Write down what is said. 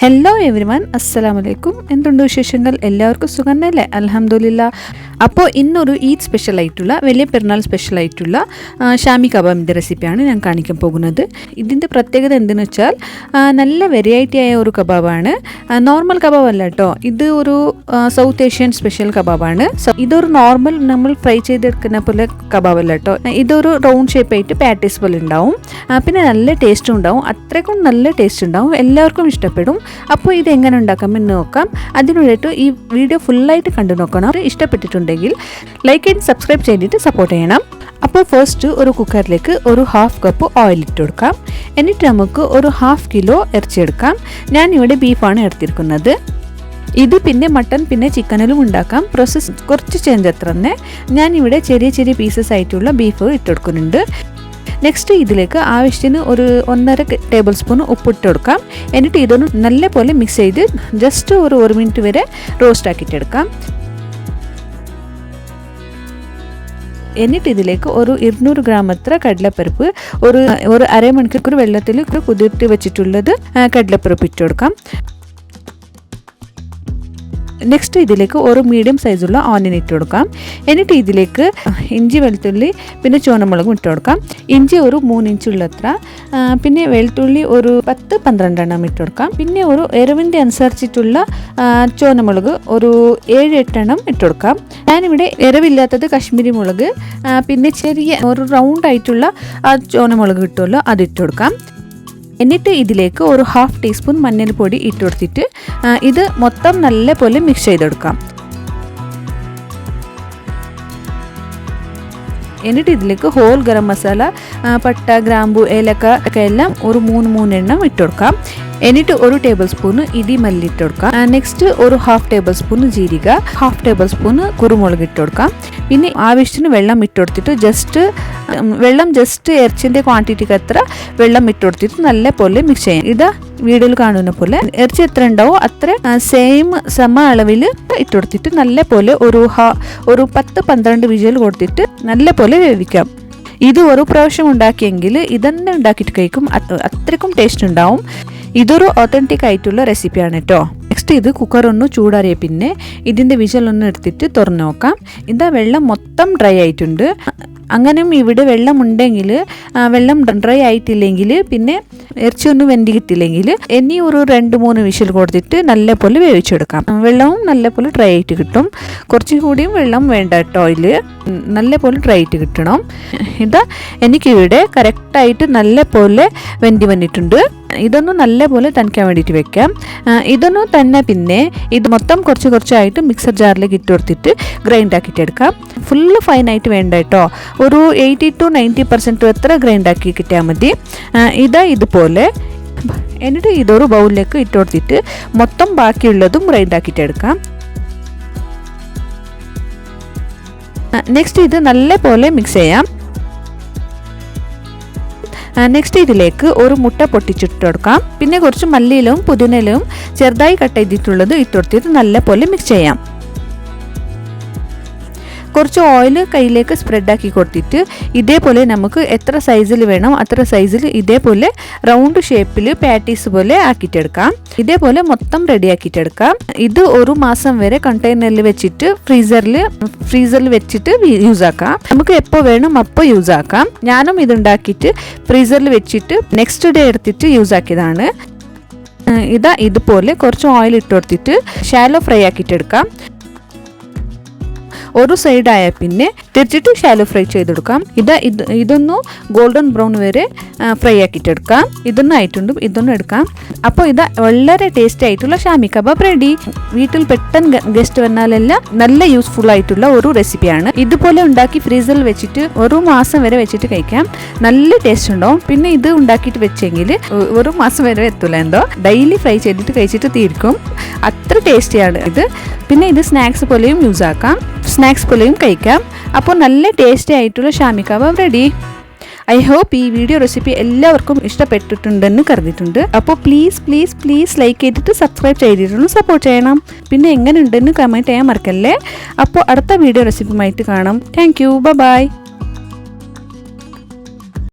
Hello everyone, അസ്സലാമു അലൈക്കും. എന്തുണ്ട് വിശേഷങ്ങൾ? എല്ലാവർക്കും സുഖം തന്നെ, അൽഹംദുലില്ലാ. അപ്പോൾ ഇന്നൊരു ഈദ് സ്പെഷ്യലായിട്ടുള്ള, വലിയ പെരുന്നാൾ സ്പെഷ്യലായിട്ടുള്ള ഷാമി കബാബിൻ്റെ റെസിപ്പിയാണ് ഞാൻ കാണിക്കാൻ പോകുന്നത്. ഇതിൻ്റെ പ്രത്യേകത എന്തെന്ന് വെച്ചാൽ നല്ല വെറൈറ്റി ആയ ഒരു കബാബാണ്. നോർമൽ കബാബ് അല്ല കേട്ടോ, ഇത് ഒരു സൗത്ത് ഏഷ്യൻ സ്പെഷ്യൽ കബാബാണ്. ഇതൊരു നോർമൽ നമ്മൾ ഫ്രൈ ചെയ്തെടുക്കുന്ന പോലെ കബാബ് അല്ല കേട്ടോ. ഇതൊരു റൗണ്ട് ഷേപ്പായിട്ട് പാറ്റീസ് പോലെ ഉണ്ടാവും. പിന്നെ നല്ല ടേസ്റ്റും ഉണ്ടാവും, അത്രയ്ക്കും നല്ല ടേസ്റ്റ് ഉണ്ടാവും, എല്ലാവർക്കും ഇഷ്ടപ്പെടും. അപ്പോൾ ഇത് എങ്ങനെ ഉണ്ടാക്കാമെന്ന് നോക്കാം. അതിനുവേണ്ടിയിട്ട് ഈ വീഡിയോ ഫുള്ളായിട്ട് കണ്ടു നോക്കണം. ഇഷ്ടപ്പെട്ടിട്ടുണ്ടെങ്കിൽ ലൈക്ക് ആൻഡ് സബ്സ്ക്രൈബ് ചെയ്തിട്ട് സപ്പോർട്ട് ചെയ്യണം. അപ്പോൾ ഫസ്റ്റ് ഒരു കുക്കറിലേക്ക് ഒരു 1/2 കപ്പ് ഓയിൽ ഇട്ട് കൊടുക്കാം. എന്നിട്ട് നമുക്ക് ഒരു 1/2 കിലോ ഇറച്ചി എടുക്കാം. ഞാനിവിടെ ബീഫാണ് എടുത്തിരിക്കുന്നത്. ഇത് പിന്നെ മട്ടൺ പിന്നെ ചിക്കനിലും ഉണ്ടാക്കാം. പ്രോസസ്സ് കുറച്ച് ചേഞ്ച് അത്ര തന്നെ. ഞാനിവിടെ ചെറിയ ചെറിയ പീസസ് ആയിട്ടുള്ള ബീഫ് ഇട്ടെടുക്കുന്നുണ്ട്. നെക്സ്റ്റ് ഇതിലേക്ക് ആവശ്യത്തിന് ഒരു 1.5 ടേബിൾ സ്പൂൺ ഉപ്പിട്ട് കൊടുക്കാം. എന്നിട്ട് ഇതൊന്ന് നല്ല പോലെ മിക്സ് ചെയ്ത് ജസ്റ്റ് ഒരു 1 മിനിറ്റ് വരെ റോസ്റ്റ് ആക്കിയിട്ടെടുക്കാം. എന്നിട്ട് ഇതിലേക്ക് ഒരു 200 ഗ്രാം അത്ര കടലപ്പരിപ്പ്, ഒരു അരമണിക്കൂർ വെള്ളത്തിൽ കുതിർത്തി വെച്ചിട്ടുള്ളത് കടലപ്പരിപ്പ് ഇട്ട് കൊടുക്കാം. നെക്സ്റ്റ് ഇതിലേക്ക് ഒരു മീഡിയം സൈസുള്ള ഓനിയൻ ഇട്ട് കൊടുക്കാം. എന്നിട്ട് ഇതിലേക്ക് ഇഞ്ചി വെളുത്തുള്ളി പിന്നെ ചുവന്നമുളകും ഇട്ട് കൊടുക്കാം. ഇഞ്ചി ഒരു 3 ഇഞ്ചുള്ള അത്ര, പിന്നെ വെളുത്തുള്ളി ഒരു 10-12 എണ്ണം ഇട്ട് കൊടുക്കാം. പിന്നെ ഒരു എരിവിൻ്റെ അനുസരിച്ചിട്ടുള്ള ചുവന്നമുളക് ഒരു 7-8 എണ്ണം ഇട്ട് കൊടുക്കാം. ഞാനിവിടെ എരിവില്ലാത്തത് കാശ്മീരി മുളക്, പിന്നെ ചെറിയ ഒരു റൗണ്ട് ആയിട്ടുള്ള ചുവന്നമുളക് കിട്ടുമല്ലോ, അത് ഇട്ട് കൊടുക്കാം. എന്നിട്ട് ഇതിലേക്ക് ഒരു 1/2 ടീസ്പൂൺ മഞ്ഞൾപ്പൊടി ഇട്ട് കൊടുത്തിട്ട് ഇത് മൊത്തം നല്ല പോലെ മിക്സ് ചെയ്തെടുക്കാം. എന്നിട്ട് ഇതിലേക്ക് ഹോൾ ഗരം മസാല, പട്ട, ഗ്രാമ്പു, ഏലക്ക ഒക്കെ എല്ലാം ഒരു 3 എണ്ണം ഇട്ട് കൊടുക്കാം. എന്നിട്ട് ഒരു ടേബിൾ സ്പൂൺ ഇടി മല്ലി ഇട്ട് കൊടുക്കാം. നെക്സ്റ്റ് ഒരു 1/2 ടേബിൾ സ്പൂൺ ജീരക, 1/2 ടേബിൾ സ്പൂൺ കുരുമുളക് ഇട്ട് കൊടുക്കാം. പിന്നെ ആവശ്യത്തിന് വെള്ളം ഇട്ട് കൊടുത്തിട്ട് ജസ്റ്റ് ഇറച്ചിൻ്റെ ക്വാണ്ടിറ്റിക്ക് എത്ര വെള്ളം ഇട്ട് കൊടുത്തിട്ട് നല്ല പോലെ മിക്സ് ചെയ്യാം. ഇതാ വീഡിയോയിൽ കാണുന്ന പോലെ ഇറച്ചി എത്ര ഉണ്ടാവോ അത്ര സമ അളവിൽ ഇട്ട് കൊടുത്തിട്ട് നല്ല പോലെ ഒരു 10-12 വിസിൽ കൊടുത്തിട്ട് നല്ല പോലെ വേവിക്കാം. ഇത് ഒരു പ്രാവശ്യം ഉണ്ടാക്കിയെങ്കിൽ ഇതന്നെ ഉണ്ടാക്കിയിട്ട് കഴിക്കും, അത്രയ്ക്കും ടേസ്റ്റ് ഉണ്ടാവും. ഇതൊരു ഒത്തൻറ്റിക് ആയിട്ടുള്ള റെസിപ്പിയാണ് കേട്ടോ. നെക്സ്റ്റ് ഇത് കുക്കർ ഒന്ന് ചൂടാറിയ പിന്നെ ഇതിൻ്റെ വിസിലൊന്ന് എടുത്തിട്ട് തുറന്ന് നോക്കാം. ഇതാ വെള്ളം മൊത്തം ഡ്രൈ ആയിട്ടുണ്ട്. അങ്ങനെയും ഇവിടെ വെള്ളം ഉണ്ടെങ്കിൽ, വെള്ളം ഡ്രൈ ആയിട്ടില്ലെങ്കിൽ, പിന്നെ ഇറച്ചി ഒന്നും വെന്തി കിട്ടില്ലെങ്കിൽ ഇനി ഒരു 2-3 വിസിൽ കൊടുത്തിട്ട് നല്ല പോലെ വേവിച്ചെടുക്കാം. വെള്ളവും നല്ല പോലെ ഡ്രൈ ആയിട്ട് കിട്ടും. കുറച്ചുകൂടിയും വെള്ളം വേണ്ട കേട്ടോ, ഇതിൽ നല്ല പോലെ ഡ്രൈ ആയിട്ട് കിട്ടണം. ഇതാ എനിക്കിവിടെ കറക്റ്റായിട്ട് നല്ല പോലെ വെന്തി വന്നിട്ടുണ്ട്. ഇതൊന്നും നല്ല പോലെ തനിക്കാൻ വേണ്ടിയിട്ട് വെക്കാം. ഇതൊന്നും തന്നെ പിന്നെ ഇത് മൊത്തം കുറച്ചായിട്ട് മിക്സർ ജാറിലേക്ക് ഇട്ട് കൊടുത്തിട്ട് ഗ്രൈൻഡ് ആക്കിയിട്ട് എടുക്കാം. ഫുള്ള് ഫൈനായിട്ട് വേണ്ട കേട്ടോ, ഒരു 80-90% എത്ര ഗ്രൈൻഡ് ആക്കി കിട്ടിയാൽ മതി. ഇതുപോലെ. എന്നിട്ട് ഇതൊരു ബൗളിലേക്ക് ഇട്ട് കൊടുത്തിട്ട് മൊത്തം ബാക്കിയുള്ളതും ഗ്രൈൻഡ് ആക്കിയിട്ട് എടുക്കാം. നെക്സ്റ്റ് ഇത് നല്ല പോലെ മിക്സ് ചെയ്യാം. നെക്സ്റ്റ് ഇതിലേക്ക് ഒരു മുട്ട പൊട്ടിച്ചിട്ട് കൊടുക്കാം. പിന്നെ കുറച്ച് മല്ലിയിലും പുതിനയിലും ചെറുതായി കട്ട് ചെയ്തിട്ടുള്ളത് ഇട്ട് കൊടുത്തിട്ട് നല്ല പോലെ മിക്സ് ചെയ്യാം. കുറച്ച് ഓയിൽ കയ്യിലേക്ക് സ്പ്രെഡാക്കി കൊടുത്തിട്ട് ഇതേപോലെ നമുക്ക് എത്ര സൈസിൽ വേണം അത്ര സൈസിൽ ഇതേപോലെ റൗണ്ട് ഷേപ്പിൽ പാറ്റീസ് പോലെ ആക്കിയിട്ടെടുക്കാം. ഇതേപോലെ മൊത്തം റെഡി ആക്കിയിട്ടെടുക്കാം. ഇത് 1 മാസം വരെ കണ്ടെയ്നറിൽ വെച്ചിട്ട് ഫ്രീസറിൽ വെച്ചിട്ട് യൂസ് ആക്കാം. നമുക്ക് എപ്പോൾ വേണം അപ്പോൾ യൂസ് ആക്കാം. ഞാനും ഇതുണ്ടാക്കിയിട്ട് ഫ്രീസറിൽ വെച്ചിട്ട് നെക്സ്റ്റ് ഡേ എടുത്തിട്ട് യൂസ് ആക്കിയതാണ്. ഇതുപോലെ കുറച്ച് ഓയിൽ ഇട്ട് കൊടുത്തിട്ട് ഷാലോ ഫ്രൈ ആക്കിയിട്ടെടുക്കാം. ഒരു സൈഡായ പിന്നെ തിരിച്ചിട്ട് ഷാലോ ഫ്രൈ ചെയ്തെടുക്കാം. ഇതൊന്ന് ഗോൾഡൻ ബ്രൗൺ വരെ ഫ്രൈ ആക്കിയിട്ടെടുക്കാം. ഇതൊന്നും ആയിട്ടുണ്ട്, ഇതൊന്നും എടുക്കാം. അപ്പോൾ വളരെ ടേസ്റ്റി ആയിട്ടുള്ള ഷാമി കബാബ് റെഡി. വീട്ടിൽ പെട്ടെന്ന് ഗസ്റ്റ് വന്നാലെല്ലാം നല്ല യൂസ്ഫുൾ ആയിട്ടുള്ള ഒരു റെസിപ്പിയാണ്. ഇതുപോലെ ഉണ്ടാക്കി ഫ്രീസറിൽ വെച്ചിട്ട് 1 മാസം വരെ വെച്ചിട്ട് കഴിക്കാം. നല്ല ടേസ്റ്റ് ഉണ്ടാവും. പിന്നെ ഇത് ഉണ്ടാക്കിയിട്ട് വെച്ചെങ്കിൽ 1 മാസം വരെ എത്തൂല, എന്തോ ഡെയിലി ഫ്രൈ ചെയ്തിട്ട് കഴിച്ചിട്ട് തീർക്കും, അത്ര ടേസ്റ്റിയാണ് ഇത്. പിന്നെ ഇത് സ്നാക്സ് പോലെയും യൂസ് ആക്കാം, സ്നാക്സ് പോലെയും കഴിക്കാം. അപ്പോൾ നല്ല ടേസ്റ്റി ആയിട്ടുള്ള ഷാമി കബാബ് റെഡി. ഐ ഹോപ്പ് ഈ വീഡിയോ റെസിപ്പി എല്ലാവർക്കും ഇഷ്ടപ്പെട്ടിട്ടുണ്ടെന്ന് കരുതിയിട്ടുണ്ട്. അപ്പോൾ പ്ലീസ് ലൈക്ക് ചെയ്തിട്ട് സബ്സ്ക്രൈബ് ചെയ്തിട്ടുള്ള സപ്പോർട്ട് ചെയ്യണം. പിന്നെ എങ്ങനെ ഉണ്ടെന്ന് കമൻറ്റ് ചെയ്യാൻ മറക്കല്ലേ. അപ്പോൾ അടുത്ത വീഡിയോ റെസിപ്പിയുമായിട്ട് കാണാം. Thank you, by.